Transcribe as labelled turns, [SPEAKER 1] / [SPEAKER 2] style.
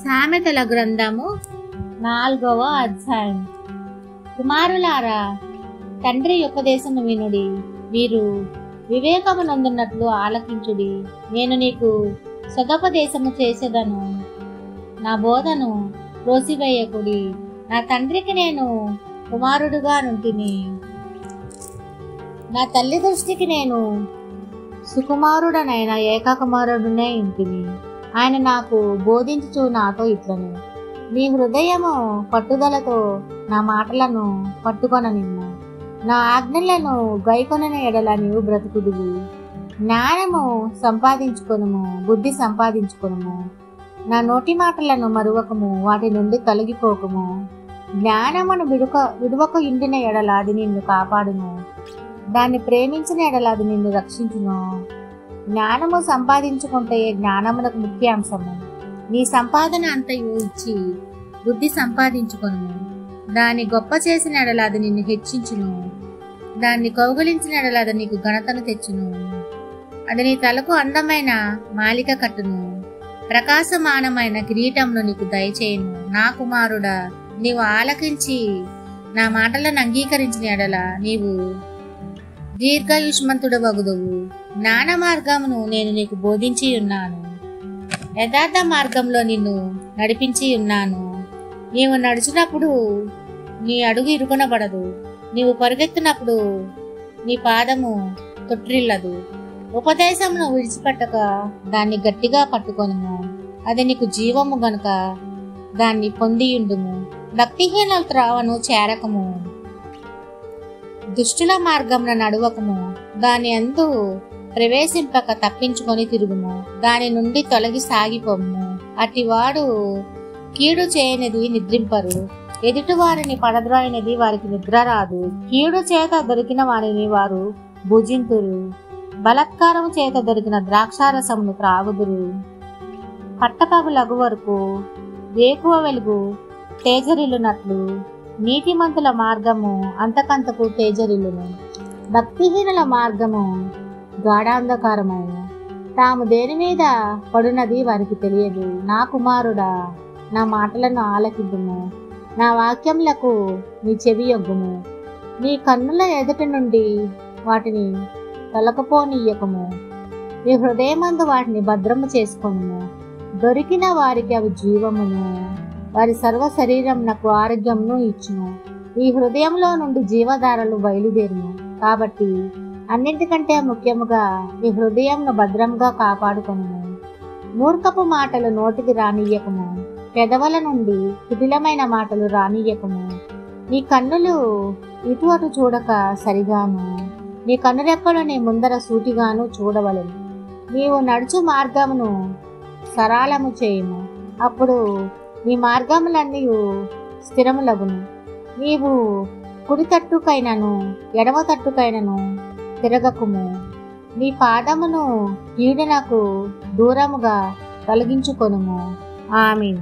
[SPEAKER 1] సామెతల గ్రంథము 4వ అధ్యాయం. కుమారులారా, తండ్రి ఉపదేశము వినుడి, మీరు వివేకము నొందినట్లు ఆలకించుడి. నేను నీకు సదుపదేశము చేసేదను, నా బోధను త్రోసివేయకుడి. నా తండ్రికి నేను కుమారుడుగా నుంటిని, నా తల్లి దృష్టికి నేను సుకుమారుడనైన ఏకకుమారుడునే ఇంటిని. ఆయన నాకు బోధించుచు నాతో ఇట్లను, నీ హృదయము పట్టుదలతో నా మాటలను పట్టుకొననిమ్ము. నా ఆజ్ఞలను గైకొనని ఎడల నీవు బ్రతుకుదువు. జ్ఞానము సంపాదించుకొనుము, బుద్ధి సంపాదించుకొనుము. నా నోటి మాటలను మరువకము, వాటి నుండి తొలగిపోకము. జ్ఞానమును విడువక ఇండిన ఎడల అది నిన్ను కాపాడును, దాన్ని ప్రేమించిన ఎడల అది నిన్ను రక్షించును. జ్ఞానము సంపాదించుకుంటే జ్ఞానమునకు ముఖ్యాంశము. నీ సంపాదన అంతయు ఇచ్చి బుద్ధి సంపాదించుకొను. దాన్ని గొప్ప చేసిన ఎడల అది నిన్ను హెచ్చించును, దాన్ని కౌగిలించిన ఎడల అది నీకు ఘనతను తెచ్చును. అది నీ తలకు అందమైన మాలిక కట్టును, ప్రకాశమానమైన కిరీటమును నీకు దయచేయును. నా కుమారుడా, నీవు ఆలకించి నా మాటలను అంగీకరించిన ఎడల నీవు దీర్ఘాయుష్మంతుడవగుదువు. జ్ఞాన మార్గమును నేను నీకు బోధించి ఉన్నాను, యథార్థ మార్గంలో నిన్ను నడిపించి ఉన్నాను. నీవు నడిచినప్పుడు నీ అడుగు ఇరుకునబడదు, నీవు పరుగెత్తినప్పుడు నీ పాదము తొట్టిల్లదు. ఉపదేశమును విడిచిపెట్టక దాన్ని గట్టిగా పట్టుకొనుము, అది నీకు జీవము గనుక దాన్ని పొందియుండుము. భక్తిహీనుల త్రోవను చేరకము, దుష్టుల మార్గమున నడువకము. దాని అందు ప్రవేశింపక తప్పించుకొని తిరుగుము, దాని నుండి తొలగి సాగిపోము. అటివాడు కీడు చేయనిది నిద్రింపరు, ఎదుటి వారిని పడద్రాయినది వారికి నిద్ర రాదు. కీడు చేత దొరికిన వారిని వారు భుజింతురు, బలత్కారము చేత దొరికిన ద్రాక్షారసమును త్రాగుదురు. పట్టపగులగు వరకు వేకువ వెలుగు తేజరిల్లునట్లు నీతిమంతుల మార్గము అంతకంతకు తేజరిల్లును. భక్తిహీనుల మార్గము గాఢాంధకారమైన, తాము దేని మీద పడునది వారికి తెలియదు. నా కుమారుడా, నా మాటలను ఆలకిద్దుము, నా వాక్యములకు నీ చెవి యొగ్గుము. నీ కన్నుల ఎదుటి నుండి వాటిని తొలకపోనీయకము, నీ హృదయమందు వాటిని భద్రము చేసుకొనుము. దొరికిన వారికి అవి జీవమును, వారి సర్వ శరీరమునకు ఆరోగ్యమును ఇచ్చును. ఈ హృదయంలో నుండి జీవధారలు బయలుదేరును. కాబట్టి అన్నింటికంటే ముఖ్యముగా నీ హృదయంను భద్రంగా కాపాడుకొనుము. మూర్ఖపు మాటలు నోటికి రానియ్యకము, పెదవుల నుండి కుటిలమైన మాటలు రానియ్యకము. నీ కన్నులు ఇటు అటు చూడక సరిగాను, నీ కన్నురెప్పలు నీ ముందర సూటిగాను చూడవలెను. నీవు నడుచు మార్గమును సరళము చేయుము, అప్పుడు నీ మార్గములన్నీ స్థిరములగును. నీవు కుడి తట్టుకైనను ఎడమ తట్టుకైనను తిరగకుము. నీ పాదమును కీడునకు దూరముగా తొలగించుకొనుము. ఆమేన్.